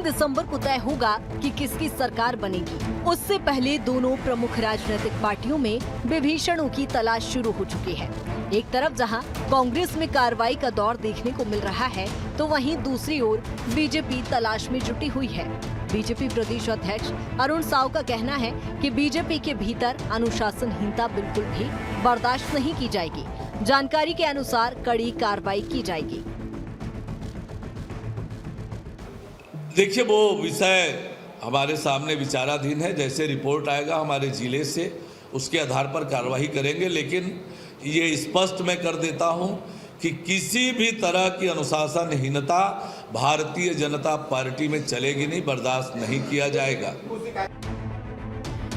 दिसंबर को तय होगा कि किसकी सरकार बनेगी। उससे पहले दोनों प्रमुख राजनीतिक पार्टियों में विभीषणों की तलाश शुरू हो चुकी है। एक तरफ जहां कांग्रेस में कार्रवाई का दौर देखने को मिल रहा है, तो वहीं दूसरी ओर बीजेपी तलाश में जुटी हुई है। बीजेपी प्रदेश अध्यक्ष अरुण साव का कहना है कि बीजेपी के भीतर अनुशासनहीनता बिल्कुल भी बर्दाश्त नहीं की जाएगी। जानकारी के अनुसार कड़ी कार्रवाई की जाएगी। देखिए, वो विषय हमारे सामने विचाराधीन है। जैसे रिपोर्ट आएगा हमारे जिले से, उसके आधार पर कार्रवाई करेंगे। लेकिन ये स्पष्ट मैं कर देता हूं कि किसी भी तरह की अनुशासनहीनता भारतीय जनता पार्टी में चलेगी नहीं, बर्दाश्त नहीं किया जाएगा।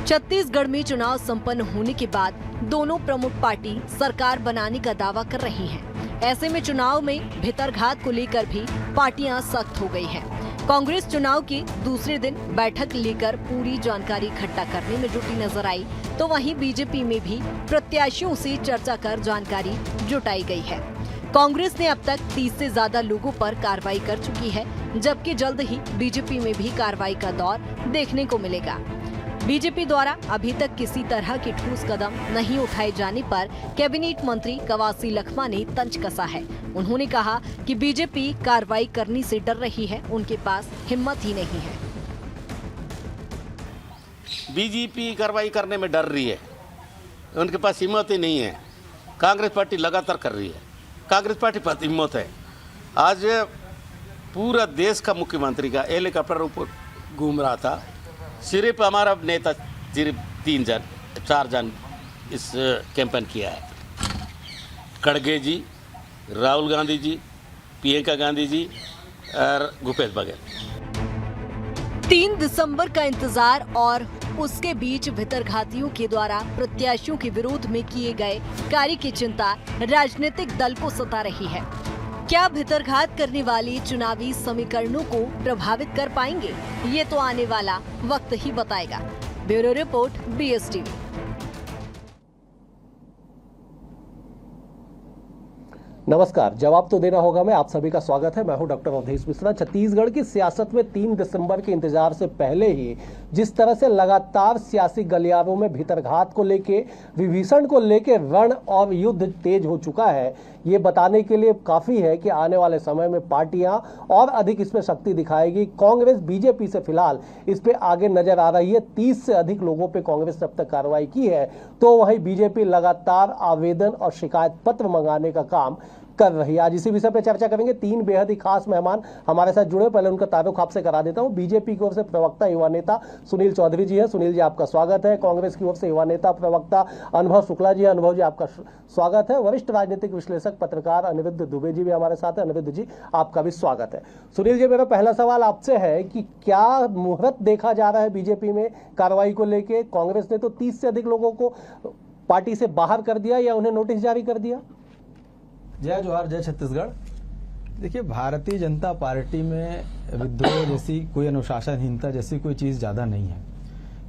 छत्तीसगढ़ में चुनाव संपन्न होने के बाद दोनों प्रमुख पार्टी सरकार बनाने का दावा कर रही हैं। ऐसे में चुनाव में भितरघात को लेकर भी पार्टियां सख्त हो गई हैं। कांग्रेस चुनाव के दूसरे दिन बैठक लेकर पूरी जानकारी इकट्ठा करने में जुटी नजर आई, तो वहीं बीजेपी में भी प्रत्याशियों से चर्चा कर जानकारी जुटाई गई है। कांग्रेस ने अब तक 30 से ज्यादा लोगों पर कार्रवाई कर चुकी है, जबकि जल्द ही बीजेपी में भी कार्रवाई का दौर देखने को मिलेगा। बीजेपी द्वारा अभी तक किसी तरह के ठोस कदम नहीं उठाए जाने पर कैबिनेट मंत्री कवासी लखमा ने तंज कसा है। उन्होंने कहा कि बीजेपी कार्रवाई करने से डर रही है, उनके पास हिम्मत ही नहीं है। बीजेपी कार्रवाई करने में डर रही है, उनके पास हिम्मत ही नहीं है। कांग्रेस पार्टी लगातार कर रही है, कांग्रेस पार्टी पर हिम्मत है। आज पूरा देश का मुख्यमंत्री का हेलीकॉप्टर ऊपर घूम रहा था, सिर्फ हमारा नेता सिर्फ 4 जन इस कैंपेन किया है। खड़गे जी, राहुल गांधी जी, प्रियंका गांधी जी और भूपेश बघेल। 3 दिसंबर का इंतजार और उसके बीच भितरघातियों के द्वारा प्रत्याशियों के विरोध में किए गए कार्य की चिंता राजनीतिक दल को सता रही है। क्या भितरघात करने वाले चुनावी समीकरणों को प्रभावित कर पाएंगे? ये तो आने वाला वक्त ही बताएगा। Bureau report, BSTV। नमस्कार, जवाब तो देना होगा मैं, आप सभी का स्वागत है। मैं हूं डॉक्टर अवधेश मिश्रा। छत्तीसगढ़ की सियासत में 3 दिसंबर के इंतजार से पहले ही जिस तरह से लगातार सियासी गलियारों में भितरघात को लेके, विभीषण को लेके रण और युद्ध तेज हो चुका है, ये बताने के लिए काफ़ी है कि आने वाले समय में पार्टियां और अधिक इसमें शक्ति दिखाएगी। कांग्रेस बीजेपी से फिलहाल इस पे आगे नजर आ रही है। 30 से अधिक लोगों पे कांग्रेस ने अब तक कार्रवाई की है, तो वहीं बीजेपी लगातार आवेदन और शिकायत पत्र मंगाने का काम कर रही है। आज इसी विषय पे चर्चा करेंगे। 3 बेहद ही खास मेहमान हमारे साथ जुड़े, पहले उनका तारुफ आपसे करा देता हूं। बीजेपी की ओर से प्रवक्ता युवा नेता सुनील चौधरी जी हैं। सुनील जी, आपका स्वागत है। कांग्रेस की ओर से युवा नेता प्रवक्ता अनुभव शुक्ला जी हैं। अनुभव जी, आपका स्वागत है। वरिष्ठ राजनीतिक विश्लेषक पत्रकार अनिरुद्ध दुबे जी भी हमारे साथ है। अनिरुद्ध जी, आपका भी स्वागत है। सुनील जी, मेरा पहला सवाल आपसे है कि क्या मुहूर्त देखा जा रहा है बीजेपी में कार्रवाई को लेके? कांग्रेस ने तो 30 से अधिक लोगों को पार्टी से बाहर कर दिया या उन्हें नोटिस जारी कर दिया। जय जोहार, जय छत्तीसगढ़। देखिए, भारतीय जनता पार्टी में विद्रोह जैसी कोई अनुशासनहीनता जैसी कोई चीज ज्यादा नहीं है।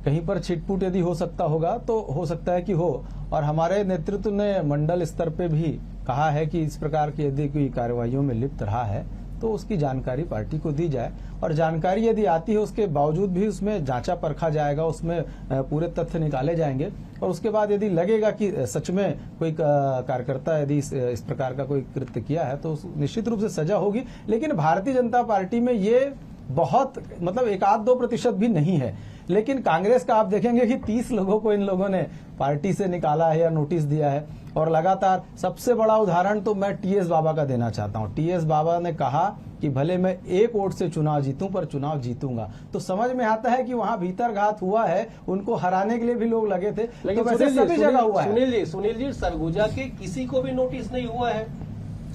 कहीं पर छिटपुट यदि हो सकता होगा तो हो सकता है कि हो, और हमारे नेतृत्व ने मंडल स्तर पे भी कहा है कि इस प्रकार की यदि कोई कार्रवाइयों में लिप्त रहा है तो उसकी जानकारी पार्टी को दी जाए, और जानकारी यदि आती है उसके बावजूद भी उसमें जांचा परखा जाएगा, उसमें पूरे तथ्य निकाले जाएंगे, और उसके बाद यदि लगेगा कि सच में कोई कार्यकर्ता यदि इस प्रकार का कोई कृत्य किया है तो निश्चित रूप से सजा होगी। लेकिन भारतीय जनता पार्टी में ये बहुत मतलब 1-2% भी नहीं है। लेकिन कांग्रेस का आप देखेंगे कि 30 लोगों को इन लोगों ने पार्टी से निकाला है या नोटिस दिया है, और लगातार सबसे बड़ा उदाहरण तो मैं TS बाबा का देना चाहता हूं। TS बाबा ने कहा कि भले मैं 1 वोट से चुनाव जीतूं पर चुनाव जीतूंगा, तो समझ में आता है कि वहां भीतरघात हुआ है, उनको हराने के लिए भी लोग लगे थे। लेकिन तो सभी जगह हुआ है। सुनील जी, सरगुजा के किसी को भी नोटिस नहीं हुआ है।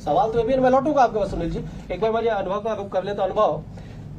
सवाल तो ये भी मैं लौटूंगा आपके पास। सुनील जी, एक बार मुझे अनुभव का रुख कर ले। तो अनुभव,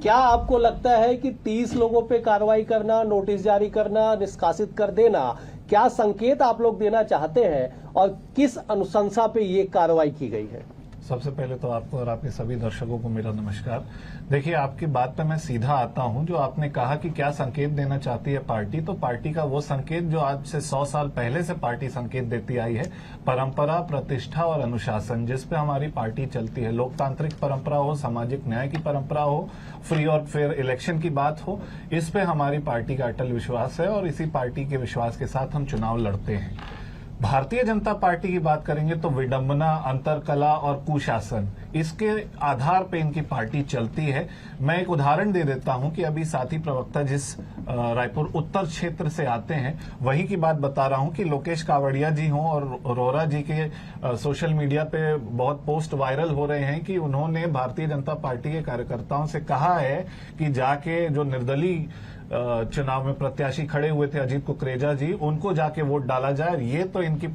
क्या आपको लगता है कि 30 लोगों पे कार्रवाई करना, नोटिस जारी करना, निष्कासित कर देना, क्या संकेत आप लोग देना चाहते हैं, और किस अनुशंसा पे ये कार्रवाई की गई है? सबसे पहले तो आपको और आपके सभी दर्शकों को मेरा नमस्कार। देखिए, आपकी बात पे मैं सीधा आता हूं। जो आपने कहा कि क्या संकेत देना चाहती है पार्टी, तो पार्टी का वो संकेत जो आज से 100 साल पहले से पार्टी संकेत देती आई है, परंपरा, प्रतिष्ठा और अनुशासन, जिस पे हमारी पार्टी चलती है। लोकतांत्रिक परंपरा हो, सामाजिक न्याय की परंपरा हो, फ्री और फेयर इलेक्शन की बात हो, इस पे हमारी पार्टी का अटल विश्वास है और इसी पार्टी के विश्वास के साथ हम चुनाव लड़ते हैं। भारतीय जनता पार्टी की बात करेंगे तो विडंबना, अंतरकला और कुशासन, इसके आधार पे इनकी पार्टी चलती है। मैं एक उदाहरण दे देता हूं कि अभी साथी प्रवक्ता जिस रायपुर उत्तर क्षेत्र से आते हैं वही की बात बता रहा हूं कि लोकेश कावड़िया जी हों और अरोरा जी के सोशल मीडिया पे बहुत पोस्ट वायरल हो रहे हैं कि उन्होंने भारतीय जनता पार्टी के कार्यकर्ताओं से कहा है कि जाके जो निर्दलीय चुनाव में प्रत्याशी खड़े हुए थे अजीत कुकरेजा जी, उनको जाके वोट डाला जाए। ये तो इनकी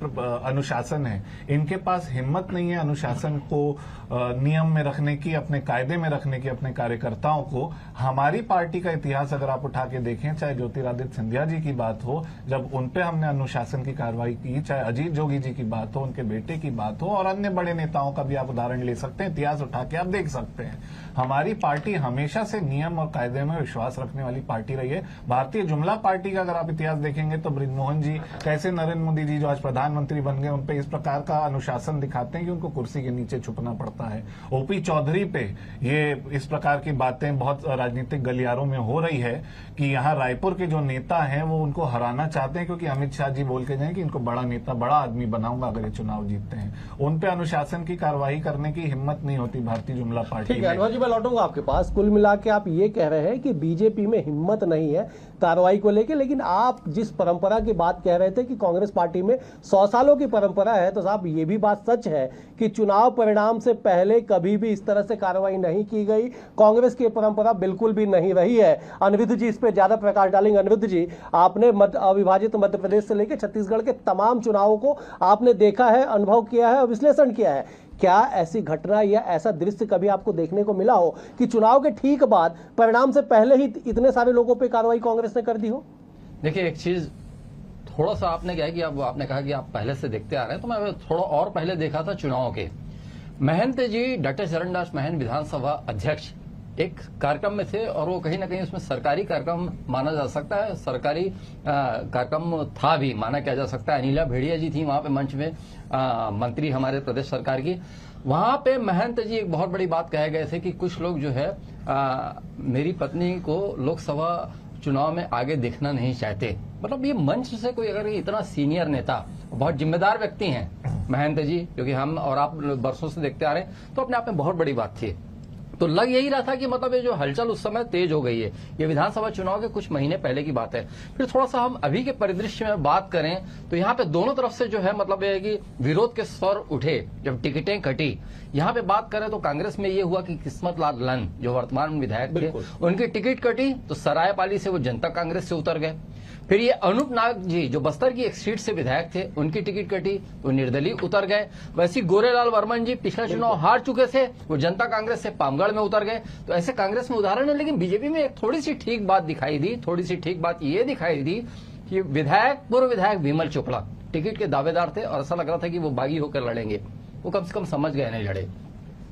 अनुशासन है। इनके पास हिम्मत नहीं है अनुशासन को नियम में रखने की, अपने कायदे में रखने की अपने कार्यकर्ताओं को। हमारी पार्टी का इतिहास अगर आप उठा के देखें, चाहे ज्योतिरादित्य सिंधिया जी की बात हो, जब उनपे हमने अनुशासन की कार्रवाई की, चाहे अजीत जोगी जी की बात हो, उनके बेटे की बात हो, और अन्य बड़े नेताओं का भी आप उदाहरण ले सकते हैं। इतिहास उठा के आप देख सकते हैं। हमारी पार्टी हमेशा से नियम और कायदे में विश्वास रखने वाली पार्टी रही है। भारतीय जुमला पार्टी का अगर आप इतिहास देखेंगे तो बृजमोहन जी, कैसे नरेंद्र मोदी जी जो आज प्रधानमंत्री बन गए, उन पे इस प्रकार का अनुशासन दिखाते हैं कि उनको कुर्सी के नीचे छुपना पड़ता है। ओपी चौधरी पे ये इस प्रकार की बातें बहुत राजनीतिक गलियारों में हो रही है कि यहाँ रायपुर के जो नेता हैं वो उनको हराना चाहते हैं, क्योंकि अमित शाह जी बोल के जाए कि इनको बड़ा नेता, बड़ा आदमी बनाऊंगा अगर ये चुनाव जीतते हैं। उन पे अनुशासन की कार्रवाई करने की हिम्मत नहीं होती भारतीय जुमला पार्टी ठीक है में। अनवर जी, मैं लौटूंगा आपके पास। कुल मिला के आप ये कह रहे हैं कि बीजेपी में हिम्मत नहीं है कार्रवाई को लेकर, लेकिन आप जिस परंपरा की बात कह रहे थे कि कांग्रेस पार्टी में 100 सालों की परंपरा है, तो साहब ये भी बात सच है कि चुनाव परिणाम से पहले कभी भी इस तरह से कार्रवाई नहीं की गई। कांग्रेस की परंपरा बिल्कुल भी नहीं रही है। अनिरुद्ध जी इस पे ज्यादा प्रकाश डालेंगे। अनिरुद्ध जी, आपने अविभाजित मध्य प्रदेश से लेकर छत्तीसगढ़ के तमाम चुनावों को आपने देखा है, अनुभव किया है और विश्लेषण किया है। क्या ऐसी घटना या ऐसा दृश्य कभी आपको देखने को मिला हो कि चुनाव के ठीक बाद परिणाम से पहले ही इतने सारे लोगों पे कार्रवाई कांग्रेस ने कर दी हो? देखिए, एक चीज थोड़ा सा आपने क्या है कि अब आपने कहा कि आप पहले से देखते आ रहे हैं, तो मैं थोड़ा और पहले देखा था चुनाव के। महंत जी, डॉक्टर चरणदास महंत विधानसभा अध्यक्ष एक कार्यक्रम में थे और वो कहीं ना कहीं उसमें सरकारी कार्यक्रम माना जा सकता है, सरकारी कार्यक्रम था भी, माना क्या जा सकता है। अनिला भेड़िया जी थी वहां पे मंच में, मंत्री हमारे प्रदेश सरकार की। वहां पे महंत जी एक बहुत बड़ी बात कहे गए थे कि कुछ लोग जो है मेरी पत्नी को लोकसभा चुनाव में आगे देखना नहीं चाहते। मतलब ये मंच से कोई अगर इतना सीनियर नेता, बहुत जिम्मेदार व्यक्ति हैं महंत जी, क्योंकि हम और आप बरसों से देखते आ रहे हैं, तो अपने आप में बहुत बड़ी बात थी। तो लग यही रहा था कि मतलब ये जो हलचल उस समय तेज हो गई है, ये विधानसभा चुनाव के कुछ महीने पहले की बात है। फिर थोड़ा सा हम अभी के परिदृश्य में बात करें तो यहाँ पे दोनों तरफ से जो है मतलब ये है कि विरोध के स्वर उठे जब टिकटें कटी। यहाँ पे बात करें तो कांग्रेस में ये हुआ कि किस्मत लाल लन जो वर्तमान विधायक थे, उनकी टिकट कटी तो सरायपाली से वो जनता कांग्रेस से उतर गए। फिर ये अनूप नाग जी जो बस्तर की एक सीट से विधायक थे, उनकी टिकट कटी तो निर्दलीय उतर गए। वैसे गोरेलाल वर्मन जी पिछला चुनाव हार चुके थे, वो जनता कांग्रेस से पामगढ़ में उतर गए। तो ऐसे कांग्रेस में उदाहरण है। लेकिन बीजेपी में एक थोड़ी सी ठीक बात दिखाई दी, थोड़ी सी ठीक बात ये दिखाई दी कि पूर्व विधायक विमल चोपड़ा टिकट के दावेदार थे और ऐसा लग रहा था कि वो बागी होकर लड़ेंगे, वो कम से कम समझ गए नहीं लड़े।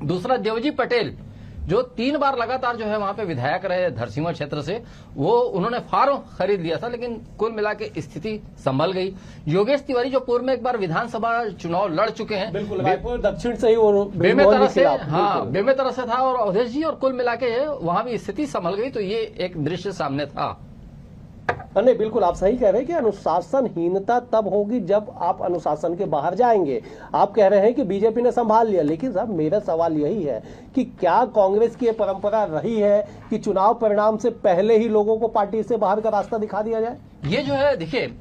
दूसरा देवजी पटेल जो 3 बार लगातार जो है वहां पे विधायक रहे धरसींवा क्षेत्र से, वो उन्होंने फार्म खरीद लिया था, लेकिन कुल मिला के स्थिति संभल गई। योगेश तिवारी जो पूर्व में एक बार विधानसभा चुनाव लड़ चुके हैं, बिल्कुल रायपुर दक्षिण से ही वो बेमेतरा से, हाँ बेमेतरा से था, और अवधेश जी, और कुल मिला के वहां भी स्थिति संभल गई। तो ये एक दृश्य सामने था। नहीं, बिल्कुल आप सही कह रहे हैं कि अनुशासनहीनता तब होगी जब आप अनुशासन के बाहर जाएंगे। आप कह रहे हैं कि बीजेपी ने संभाल लिया, लेकिन साहब मेरा सवाल यही है कि क्या कांग्रेस की ये परंपरा रही है कि चुनाव परिणाम से पहले ही लोगों को पार्टी से बाहर का रास्ता दिखा दिया जाए? ये जो है देखिए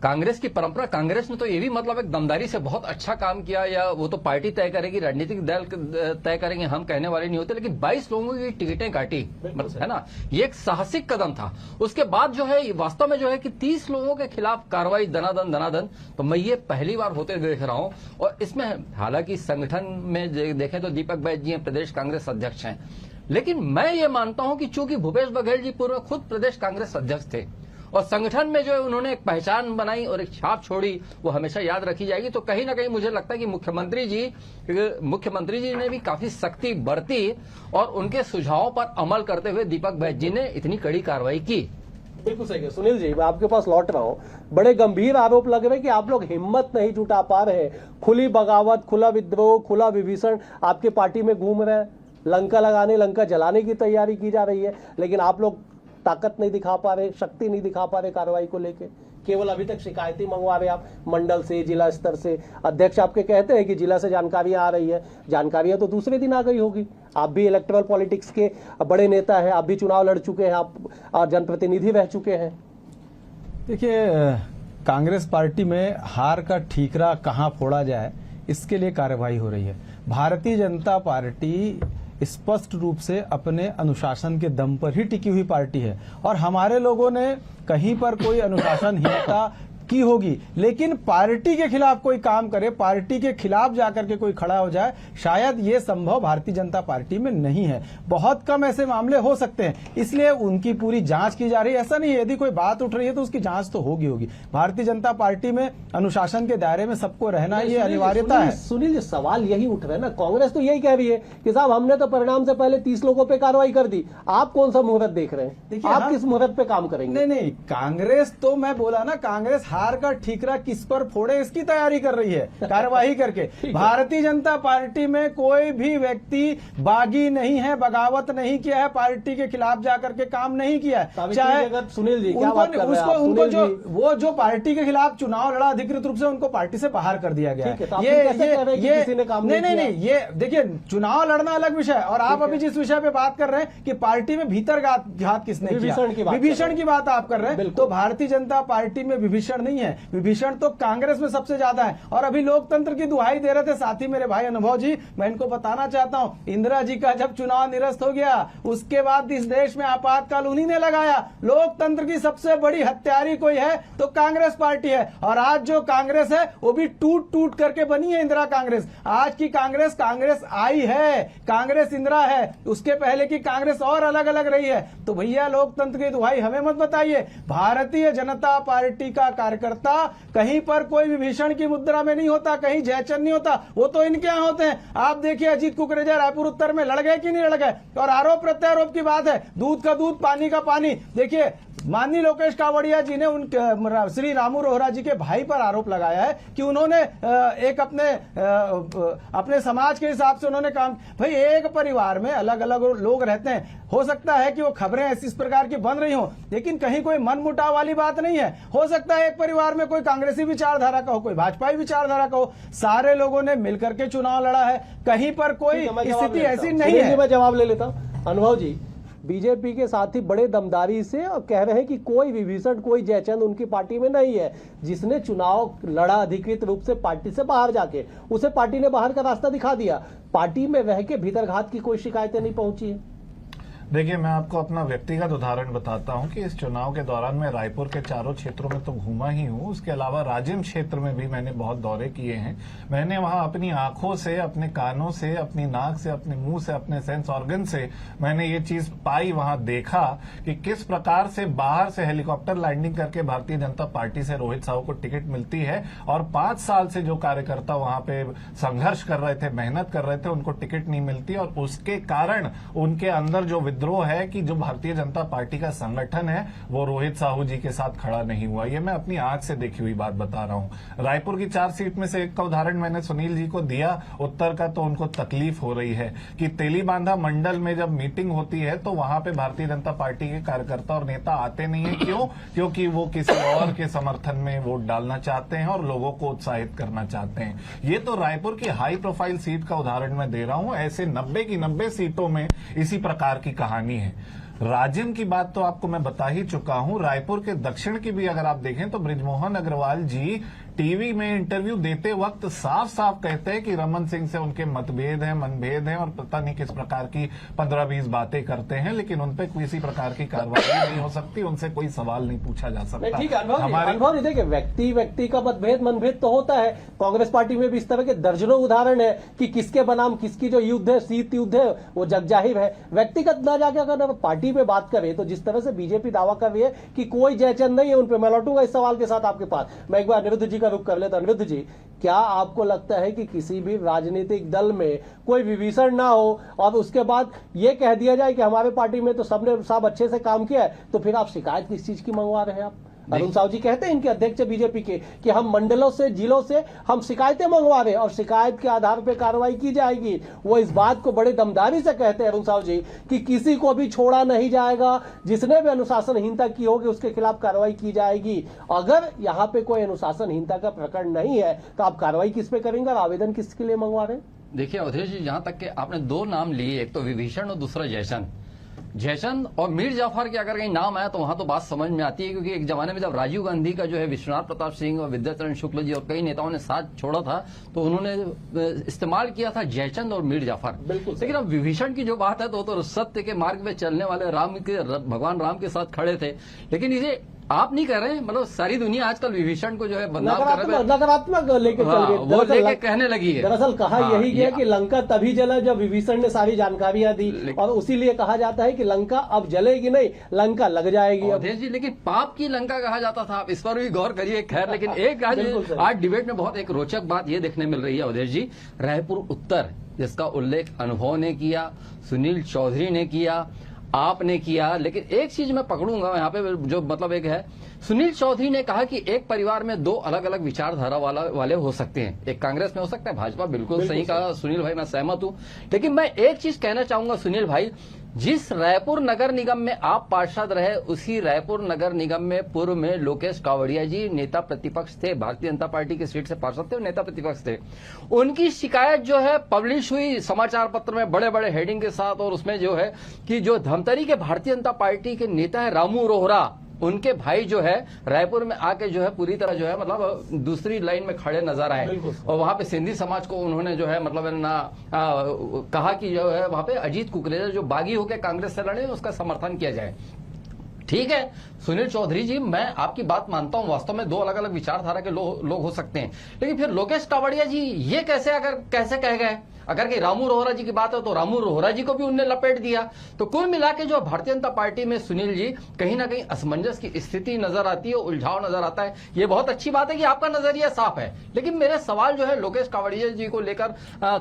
कांग्रेस की परंपरा, कांग्रेस ने तो ये भी मतलब एक दमदारी से बहुत अच्छा काम किया, या वो तो पार्टी तय करेगी, राजनीतिक दल तय करेंगे, हम कहने वाले नहीं होते, लेकिन 22 लोगों की टिकटें काटी, है ना, ये एक साहसिक कदम था। उसके बाद जो है वास्तव में जो है कि 30 लोगों के खिलाफ कार्रवाई दनादन, तो मैं ये पहली बार होते देख रहा हूं। और इसमें हालांकि संगठन में देखें तो दीपक बैज जी प्रदेश कांग्रेस अध्यक्ष हैं, लेकिन मैं ये मानता हूं कि चूंकि भूपेश बघेल जी पूर्व खुद प्रदेश कांग्रेस अध्यक्ष थे और संगठन में जो है उन्होंने एक पहचान बनाई और एक छाप छोड़ी, वो हमेशा याद रखी जाएगी। तो कहीं ना कहीं मुझे लगता है कि मुख्यमंत्री जी ने भी काफी सख्ती बरती और उनके सुझावों पर अमल करते हुए दीपक बैज जी ने इतनी कड़ी कार्रवाई की। बिल्कुल सही है। सुनील जी, मैं आपके पास लौट रहा हूं। बड़े गंभीर आरोप लग रहे हैं कि आप लोग हिम्मत नहीं जुटा पा रहे, खुली बगावत, खुला विद्रोह, खुला विभीषण आपके पार्टी में घूम रहे हैं, लंका लगाने, लंका जलाने की तैयारी की जा रही है, लेकिन आप लोग ताकत नहीं दिखा पा रहे, शक्ति नहीं दिखा पा रहे कार्रवाई को लेके। केवल अभी तक शिकायतें मंगवा रहे आप मंडल से, जिला स्तर से। अध्यक्ष आपके कहते हैं कि जिला से जानकारियां आ रही है, जानकारियां तो दूसरे दिन आ गई होगी। आप भी इलेक्टोरल पॉलिटिक्स के बड़े नेता हैं, आप भी चुनाव लड़ चुके हैं, आप जनप्रतिनिधि रह चुके हैं। देखिए, कांग्रेस पार्टी में हार का ठीकरा कहां फोड़ा जाए, इसके लिए कार्रवाई हो रही है। भारतीय जनता पार्टी स्पष्ट रूप से अपने अनुशासन के दम पर ही टिकी हुई पार्टी है और हमारे लोगों ने कहीं पर कोई अनुशासनहीनता की होगी, लेकिन पार्टी के खिलाफ कोई काम करे, पार्टी के खिलाफ जाकर के कोई खड़ा हो जाए, शायद ये संभव भारतीय जनता पार्टी में नहीं है। बहुत कम ऐसे मामले हो सकते हैं, इसलिए उनकी पूरी जांच की जा रही है। ऐसा नहीं है, यदि कोई बात उठ रही है तो उसकी जांच तो होगी। भारतीय जनता पार्टी में अनुशासन के दायरे में सबको रहना ये अनिवार्यता है। सुनील जी, सवाल यही उठ रहा है ना, कांग्रेस तो यही कह रही है कि साहब हमने तो परिणाम से पहले 30 लोगों पे कार्रवाई कर दी, आप कौन सा मुहूर्त देख रहे हैं? आप किस मुहूर्त पे काम करेंगे? नहीं, कांग्रेस तो मैं बोला ना, कांग्रेस हार का ठीकरा किस पर फोड़े इसकी तैयारी कर रही है कार्यवाही करके। भारतीय जनता पार्टी में कोई भी व्यक्ति बागी नहीं है, बगावत नहीं किया है, पार्टी के खिलाफ जाकर के काम नहीं किया है। चाहे सुनील जी, क्या बात कर रहे हैं आप? उनको जो पार्टी के खिलाफ चुनाव लड़ा, अधिकृत रूप से उनको पार्टी से बाहर कर दिया गया है। नहीं, ये देखिए, चुनाव लड़ना अलग विषय है और आप अभी जिस विषय पे बात कर रहे हैं कि पार्टी में भीतर घात किसने किया, विभीषण की बात आप कर रहे हैं, तो भारतीय जनता पार्टी में विभीषण नहीं है, विभीषण तो कांग्रेस में सबसे ज्यादा है। और अभी लोकतंत्र की दुहाई दे रहे थे साथी मेरे भाई अनुभव जी, मैं इनको बताना चाहता हूं, इंदिरा जी का जब चुनाव निरस्त हो गया उसके बाद इस देश में आपातकाल उन्हीं ने लगाया। लोकतंत्र की सबसे बड़ी हत्यारी कोई है तो कांग्रेस पार्टी है। और आज जो कांग्रेस है वो भी टूट टूट करके बनी है इंदिरा कांग्रेस। आज की कांग्रेस आई है, कांग्रेस इंदिरा है, उसके पहले की कांग्रेस और अलग अलग रही है। तो भैया, लोकतंत्र की दुहाई हमें मत बताइए। भारतीय जनता पार्टी का कार्यकर्ता कहीं पर कोई विभीषण की मुद्रा में नहीं होता, कहीं जयचंद नहीं होता, वो तो इनके यहां होते हैं। आप देखिए, अजीत कुकरेजा रायपुर उत्तर में लड़ गए कि नहीं लड़ गए। और आरोप प्रत्यारोप की बात है, दूध का दूध, पानी का पानी। देखिए, माननीय लोकेश कावड़िया जी ने श्री रामू रोहरा जी के भाई पर आरोप लगाया है कि उन्होंने एक अपने समाज के हिसाब से उन्होंने काम। भाई, एक परिवार में अलग अलग लोग रहते हैं, हो सकता है कि वो खबरें इस प्रकार की बन रही हो, लेकिन कहीं कोई मन मुटाव वाली बात नहीं है। हो सकता है एक परिवार में कोई कांग्रेसी विचारधारा का हो, कोई भाजपाई विचारधारा का हो, सारे लोगों ने मिलकर के चुनाव लड़ा है, कहीं पर कोई स्थिति ऐसी नहीं है। मैं जवाब ले लेता हूं। अनुभव जी, बीजेपी के साथी बड़े दमदारी से और कह रहे हैं कि कोई विभीषण, कोई जयचंद उनकी पार्टी में नहीं है। जिसने चुनाव लड़ा अधिकृत रूप से पार्टी से बाहर जाके, उसे पार्टी ने बाहर का रास्ता दिखा दिया। पार्टी में रह के भीतरघात की कोई शिकायतें नहीं पहुंची है। देखिए, मैं आपको अपना व्यक्तिगत उदाहरण बताता हूं कि इस चुनाव के दौरान मैं रायपुर के चारों क्षेत्रों में तो घूमा ही हूं, उसके अलावा राजिम क्षेत्र में भी मैंने बहुत दौरे किए हैं। मैंने वहां अपनी आंखों से, अपने कानों से, अपनी नाक से, अपने मुंह से, अपने सेंस ऑर्गन से मैंने ये चीज पाई, वहां देखा कि किस प्रकार से बाहर से हेलीकॉप्टर लैंडिंग करके भारतीय जनता पार्टी से रोहित साहू को टिकट मिलती है और 5 साल से जो कार्यकर्ता वहां पे संघर्ष कर रहे थे, मेहनत कर रहे थे, उनको टिकट नहीं मिलती और उसके कारण उनके अंदर जो विद्रोह है कि जो भारतीय जनता पार्टी का संगठन है वो रोहित साहू जी के साथ खड़ा नहीं हुआ। ये मैं अपनी आंख से देखी हुई बात बता रहा हूं। रायपुर की 4 सीट में से एक का उदाहरण मैंने सुनील जी को दिया, उत्तर का तो उनको तकलीफ हो रही है कि तेलीबांधा मंडल में जब मीटिंग होती है तो वहां पे भारतीय जनता पार्टी के कार्यकर्ता और नेता आते नहीं है। क्यों? क्योंकि वो किसी और के समर्थन में वोट डालना चाहते हैं और लोगों को उत्साहित करना चाहते हैं। ये तो रायपुर की हाई प्रोफाइल सीट का उदाहरण मैं दे रहा हूं। ऐसे 90 की 90 सीटों में इसी प्रकार की कहानी है। राजिम की बात तो आपको मैं बता ही चुका हूं। रायपुर के दक्षिण की भी अगर आप देखें तो बृजमोहन अग्रवाल जी टीवी में इंटरव्यू देते वक्त साफ साफ कहते हैं कि रमन सिंह से उनके मतभेद हैं, मनभेद हैं और पता नहीं किस प्रकार की 15-20 बातें करते हैं, लेकिन उन पर किसी प्रकार की कार्रवाई नहीं हो सकती, उनसे कोई सवाल नहीं पूछा जा सकता। ठीक है अनुभव, देखिए व्यक्ति का मतभेद मनभेद तो होता है। कांग्रेस पार्टी में भी इस तरह के दर्जनों उदाहरण है कि किसके बनाम किसकी जो युद्ध है, शीत युद्ध है, वो जग जाहिर है। व्यक्तिगत ना जाके अगर पार्टी राजनीति पे बात करें तो जिस तरह से बीजेपी दावा कर रही है कि कोई जयचंद नहीं है उन पे, मैं लौटूंगा इस सवाल के साथ आपके पास। मैं एक बार अनिरुद्ध जी का रुख कर लेता। अनिरुद्ध जी, क्या आपको लगता है कि किसी भी राजनीतिक दल में कोई विभीषण ना हो और उसके बाद ये कह दिया जाए कि हमारे पार्टी में तो सबने सब अच्छे से काम किया है, तो फिर आप शिकायत किस चीज की मंगवा रहे हैं? आप अरुण साहू जी कहते हैं, इनके अध्यक्ष बीजेपी के, कि हम मंडलों से, जिलों से हम शिकायतें मंगवा रहे हैं और शिकायत के आधार पर कार्रवाई की जाएगी। वो इस बात को बड़े दमदारी से कहते हैं अरुण साहू जी कि किसी को भी छोड़ा नहीं जाएगा, जिसने भी अनुशासनहीनता की होगी उसके खिलाफ कार्रवाई की जाएगी। अगर यहाँ पे कोई अनुशासनहीनता का प्रकरण नहीं है तो आप कार्रवाई किस पे करेंगे और आवेदन किसके लिए मंगवा रहे हैं? देखिए अवधेश जी, जहां तक के आपने दो नाम लिए, एक तो विभीषण और दूसरा जयचंद और मीर जाफर के अगर कहीं नाम आया तो वहां तो बात समझ में आती है, क्योंकि एक जमाने में जब राजीव गांधी का जो है विश्वनाथ प्रताप सिंह और विद्याचरण शुक्ल जी और कई नेताओं ने साथ छोड़ा था तो उन्होंने इस्तेमाल किया था जयचंद और मीर जाफर। लेकिन अब विभीषण की जो बात है तो सत्य के मार्ग में चलने वाले भगवान राम के साथ खड़े थे, लेकिन इसे आप नहीं कर रहे हैं, मतलब सारी दुनिया आजकल विभीषण को जो है बदनाम कर रहे हैं, नकारात्मक लेके चल रही है। वो लेके कहने लगी है। दरअसल कहा यही गया कि लंका तभी जला जब विभीषण ने सारी जानकारियां दी, और उसीलिए कहा जाता है कि लंका अब जलेगी नहीं, लंका लग जाएगी। अवधेश जी, लेकिन पाप की लंका कहा जाता था, आप इस पर भी गौर करिए। खैर, लेकिन एक आज डिबेट में बहुत एक रोचक बात ये देखने मिल रही है अवधेश जी, रायपुर उत्तर जिसका उल्लेख अनुभव ने किया, सुनील चौधरी ने किया, आपने किया, लेकिन एक चीज मैं पकड़ूंगा यहाँ पे, जो मतलब एक है, सुनील चौधरी ने कहा कि एक परिवार में दो अलग अलग विचारधारा वाले हो सकते हैं, एक कांग्रेस में हो सकता है, भाजपा। बिल्कुल सही कहा सुनील भाई, मैं सहमत हूं। लेकिन मैं एक चीज कहना चाहूंगा सुनील भाई, जिस रायपुर नगर निगम में आप पार्षद रहे, उसी रायपुर नगर निगम में पूर्व में लोकेश कावड़िया जी नेता प्रतिपक्ष थे, भारतीय जनता पार्टी की सीट से पार्षद थे और नेता प्रतिपक्ष थे। उनकी शिकायत जो है पब्लिश हुई समाचार पत्र में बड़े बड़े हेडिंग के साथ, और उसमें जो है कि जो धमतरी के भारतीय जनता पार्टी के नेता है रामू रोहरा, उनके भाई जो है रायपुर में आके जो है पूरी तरह जो है मतलब दूसरी लाइन में खड़े नजर आए, और वहां पे सिंधी समाज को उन्होंने जो है मतलब कहा कि जो है वहां पे अजीत कुकरेजा जो बागी होकर कांग्रेस से लड़े उसका समर्थन किया जाए। ठीक है सुनील चौधरी जी, मैं आपकी बात मानता हूं, वास्तव में दो अलग अलग विचारधारा के लोग हो सकते हैं, लेकिन फिर लोकेश कावड़िया जी ये कैसे कह गए? अगर कि रामू रोहरा जी की बात है तो रामू रोहरा जी को भी उनने लपेट दिया। तो कुल मिला के जो भारतीय जनता पार्टी में सुनील जी कहीं ना कहीं असमंजस की स्थिति नजर आती है, उलझाव नजर आता है। ये बहुत अच्छी बात है कि आपका नजरिया साफ है, लेकिन मेरे सवाल जो है लोकेश कावड़िया जी को लेकर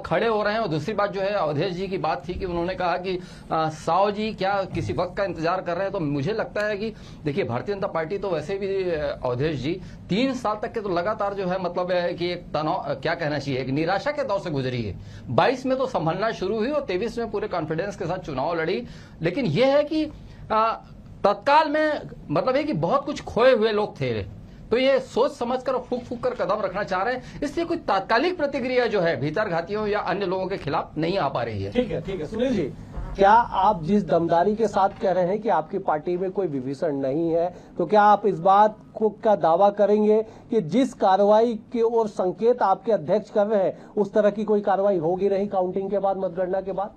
खड़े हो रहे हैं। और दूसरी बात जो है अवधेश जी की बात थी कि उन्होंने कहा कि साव जी क्या किसी वक्त का इंतजार कर रहे हैं, तो मुझे लगता है कि देखिए भारतीय जनता पार्टी तो वैसे भी अवधेश जी 3 साल तक के तो लगातार जो है मतलब है कि एक तनाव, क्या कहना चाहिए, एक निराशा के दौर से गुजरी है। 22 में तो संभलना शुरू हुई और 23 में पूरे कॉन्फिडेंस के साथ चुनाव लड़ी, लेकिन यह है कि तत्काल में मतलब है कि बहुत कुछ खोए हुए लोग थे, तो ये सोच समझकर और फूक कर कदम रखना चाह रहे हैं, इसलिए कोई तात्कालिक प्रतिक्रिया जो है भीतर घातियों या अन्य लोगों के खिलाफ नहीं आ पा रही है। ठीक है सुनील जी, क्या आप जिस दमदारी के साथ कह रहे हैं कि आपकी पार्टी में कोई विभीषण नहीं है, तो क्या आप इस बात को का दावा करेंगे कि जिस कार्रवाई की ओर संकेत आपके अध्यक्ष कर रहे हैं उस तरह की कोई कार्रवाई होगी नहीं काउंटिंग के बाद, मतगणना के बाद?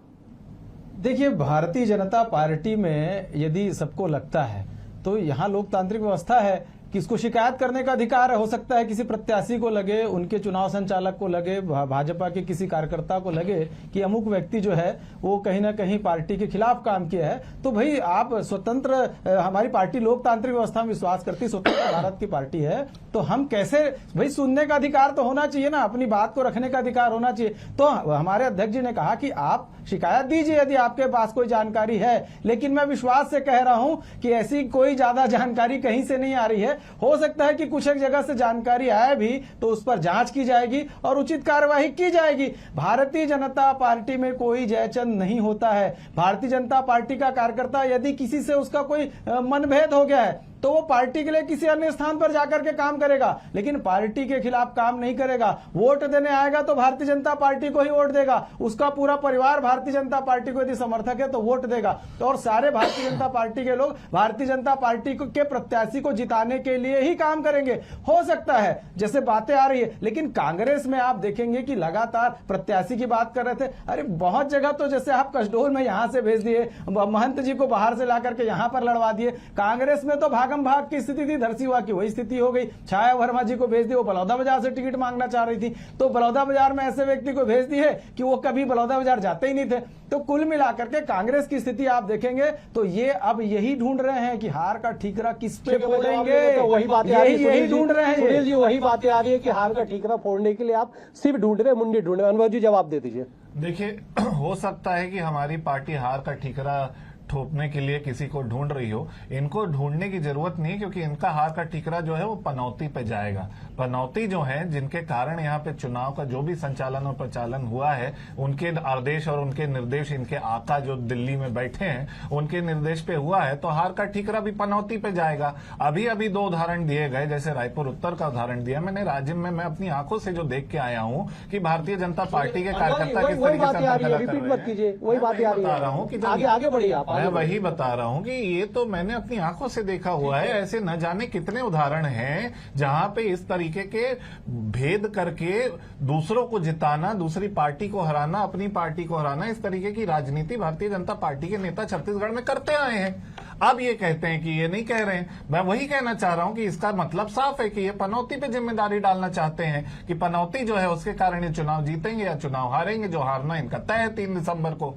देखिए, भारतीय जनता पार्टी में यदि सबको लगता है तो यहाँ लोकतांत्रिक व्यवस्था है, किसको शिकायत करने का अधिकार है। हो सकता है किसी प्रत्याशी को लगे, उनके चुनाव संचालक को लगे, भाजपा के किसी कार्यकर्ता को लगे कि अमुक व्यक्ति जो है वो कहीं ना कहीं पार्टी के खिलाफ काम किया है, तो भाई आप स्वतंत्र, हमारी पार्टी लोकतांत्रिक व्यवस्था में विश्वास करती, स्वतंत्र भारत की पार्टी है, तो हम कैसे, भाई सुनने का अधिकार तो होना चाहिए ना, अपनी बात को रखने का अधिकार होना चाहिए। तो हमारे अध्यक्ष जी ने कहा कि आप शिकायत दीजिए यदि आपके पास कोई जानकारी है, लेकिन मैं विश्वास से कह रहा हूं कि ऐसी कोई ज्यादा जानकारी कहीं से नहीं आ रही है। हो सकता है कि कुछ एक जगह से जानकारी आए भी तो उस पर जांच की जाएगी और उचित कार्यवाही की जाएगी। भारतीय जनता पार्टी में कोई जयचंद नहीं होता है। भारतीय जनता पार्टी का कार्यकर्ता यदि किसी से उसका कोई मनभेद हो गया है तो वो पार्टी के लिए किसी अन्य स्थान पर जाकर के काम करेगा, लेकिन पार्टी के खिलाफ काम नहीं करेगा। वोट देने आएगा तो भारतीय जनता पार्टी को ही वोट देगा, उसका पूरा परिवार भारतीय जनता पार्टी को यदि समर्थक है तो वोट देगा, तो और सारे भारतीय जनता पार्टी के लोग भारतीय जनता पार्टी के प्रत्याशी को जिताने के लिए ही काम करेंगे। हो सकता है जैसे बातें आ रही है, लेकिन कांग्रेस में आप देखेंगे कि लगातार प्रत्याशी की बात कर रहे थे, अरे बहुत जगह तो जैसे आप कसडोल में यहां से भेज दिए, महंत जी को बाहर से ला करके यहां पर लड़वा दिए। कांग्रेस में तो भागा भागम भाग की स्थिति थी, धरसीवा की वही स्थिति हो गई। छाया वर्मा जी को भेज दी, वो बलौदा बाजार से टिकट मांगना चाह रही थी, तो बलौदा बाजार में ऐसे व्यक्ति को भेज दी है कि वो कभी बलौदा बाजार जाते ही नहीं थे। तो कुल मिलाकर के कांग्रेस की स्थिति आप देखेंगे तो ये अब यही ढूंढ रहे हैं कि हार का ठीकरा किस पे फोड़ेंगे, तो वही बात यही ढूंढ रहे हैं। सुनील जी, वही बातें आ रही है कि हार का ठीकरा फोड़ने के लिए आप सिर्फ ढूंढ रहे, मुंडी ढूंढ रहे। अनुभव जी जवाब दे दीजिए। देखिए, हो सकता है कि हमारी पार्टी हार का ठीकरा ठोकने के लिए किसी को ढूंढ रही हो। इनको ढूंढने की जरूरत नहीं, क्योंकि इनका हार का ठीकरा जो है वो पनौती पे जाएगा। पनौती जो है, जिनके कारण यहाँ पे चुनाव का जो भी संचालन और प्रचालन हुआ है, उनके आदेश और उनके निर्देश, इनके आका जो दिल्ली में बैठे हैं उनके निर्देश पे हुआ है, तो हार का ठीकरा भी पनौती पे जाएगा। अभी अभी 2 उदाहरण दिए गए, जैसे रायपुर उत्तर का उदाहरण दिया मैंने। राज्य में मैं अपनी आंखों से जो देख के आया हूँ कि भारतीय जनता पार्टी के कार्यकर्ता किस तरीके से रिपीट मत कीजिए, वही बात आ रही हूँ कि आगे बढ़िए आप। मैं वही बता रहा हूं कि ये तो मैंने अपनी आंखों से देखा हुआ है। ऐसे न जाने कितने उदाहरण हैं जहां पे इस तरीके के भेद करके दूसरों को जिताना, दूसरी पार्टी को हराना, अपनी पार्टी को हराना, इस तरीके की राजनीति भारतीय जनता पार्टी के नेता छत्तीसगढ़ में करते आए हैं। अब ये कहते हैं कि ये नहीं कह रहे हैं। मैं वही कहना चाह रहा हूं कि इसका मतलब साफ है कि ये पनौती पे जिम्मेदारी डालना चाहते हैं कि पनौती जो है उसके कारण ये चुनाव जीतेंगे या चुनाव हारेंगे। जो हारना इनका तय है 3 दिसंबर को।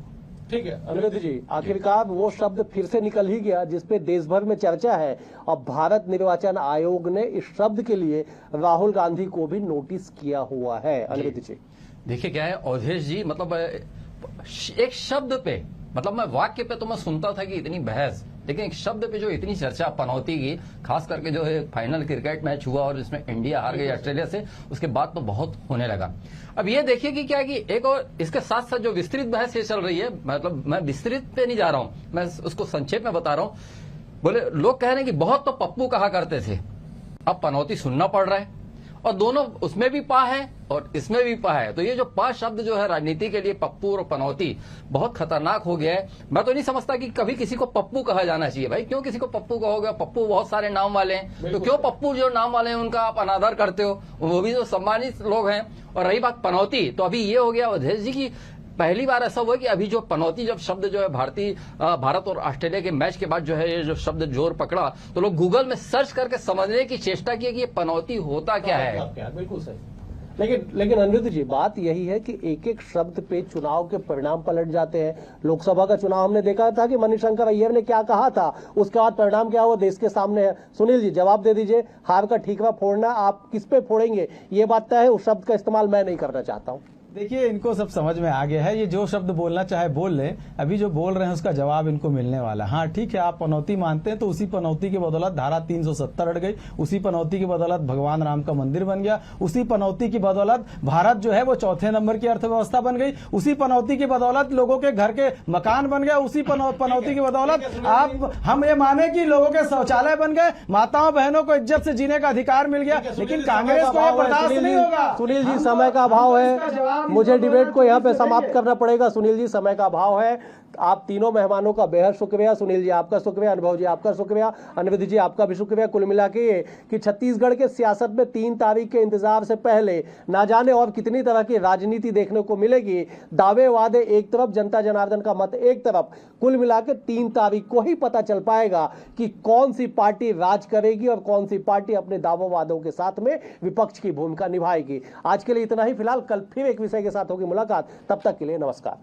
ठीक है अनिरुद्ध जी, आखिरकार वो शब्द फिर से निकल ही गया जिसपे देश भर में चर्चा है, और भारत निर्वाचन आयोग ने इस शब्द के लिए राहुल गांधी को भी नोटिस किया हुआ है। अनिरुद्ध जी देखिए क्या है अवधेश जी, मतलब एक शब्द पे, मतलब मैं वाक्य पे तो मैं सुनता था कि इतनी बहस, लेकिन एक शब्द पे जो इतनी चर्चा पनौती की, खास करके जो है फाइनल क्रिकेट मैच हुआ और इसमें इंडिया हार गई ऑस्ट्रेलिया से, उसके बाद तो बहुत होने लगा। अब ये देखिए कि क्या है कि एक और इसके साथ साथ जो विस्तृत बहस ये चल रही है, मतलब मैं विस्तृत पे नहीं जा रहा हूं, मैं उसको संक्षेप में बता रहा हूं। बोले लोग कह रहे हैं कि बहुत तो पप्पू कहा करते थे, अब पनौती सुनना पड़ रहा है, और दोनों उसमें भी पा है और इसमें भी पा है। तो ये जो पा शब्द जो है राजनीति के लिए पप्पू और पनौती बहुत खतरनाक हो गया है। मैं तो नहीं समझता कि कभी किसी को पप्पू कहा जाना चाहिए। भाई क्यों किसी को पप्पू कहोगे? पप्पू बहुत सारे नाम वाले हैं, तो क्यों पप्पू जो नाम वाले हैं उनका आप अनादर करते हो? वो भी जो सम्मानित लोग हैं। और रही बात पनौती, तो अभी ये हो गया अवधेश जी की पहली बार ऐसा हुआ कि अभी जो पनौती जब शब्द जो है भारत और ऑस्ट्रेलिया के मैच के बाद जो है ये जो शब्द जोर पकड़ा, तो लोग गूगल में सर्च करके समझने की चेष्टा की कि ये पनौती होता क्या है। बिल्कुल सही। लेकिन अनिरुद्ध जी, बात यही है कि एक एक शब्द पे चुनाव के परिणाम पलट जाते हैं। लोकसभा का चुनाव हमने देखा था कि मणिशंकर अय्यर ने क्या कहा था, उसके बाद परिणाम क्या हुआ देश के सामने है। सुनील जी जवाब दे दीजिए, हार का ठीकरा फोड़ना आप किस पे फोड़ेंगे, ये बात तय है। उस शब्द का इस्तेमाल मैं नहीं करना चाहता हूँ। देखिए इनको सब समझ में आ गया है, ये जो शब्द बोलना चाहे बोल ले, अभी जो बोल रहे हैं उसका जवाब इनको मिलने वाला। हाँ ठीक है, आप पनौती मानते हैं तो उसी पनौती की बदौलत धारा 370 हट गई, उसी पनौती की बदौलत भगवान राम का मंदिर बन गया, उसी पनौती की बदौलत भारत जो है वो 4थे नंबर की अर्थव्यवस्था बन गई, उसी पनौती की बदौलत लोगों के घर के मकान बन गया, उसी पनौती की बदौलत आप हम ये माने कि लोगों के शौचालय बन गए, माताओं बहनों को इज्जत से जीने का अधिकार मिल गया। लेकिन कांग्रेस को यह बर्दाश्त नहीं होगा। सुनील जी समय का अभाव है, मुझे डिबेट को यहाँ पे समाप्त करना पड़ेगा। सुनील जी समय का अभाव है। आप तीनों मेहमानों का बेहद शुक्रिया। सुनील जी आपका शुक्रिया, अनुभव जी आपका शुक्रिया, अनिरुद्ध जी आपका भी शुक्रिया। कुल मिला के ये कि छत्तीसगढ़ के सियासत में 3 तारीख के इंतजार से पहले ना जाने और कितनी तरह की राजनीति देखने को मिलेगी। दावे वादे एक तरफ, जनता जनार्दन का मत एक तरफ। कुल मिला के 3 तारीख को ही पता चल पाएगा कि कौन सी पार्टी राज करेगी और कौन सी पार्टी अपने दावों वादों के साथ में विपक्ष की भूमिका निभाएगी। आज के लिए इतना ही। फिलहाल कल फिर एक विषय के साथ होगी मुलाकात, तब तक के लिए नमस्कार।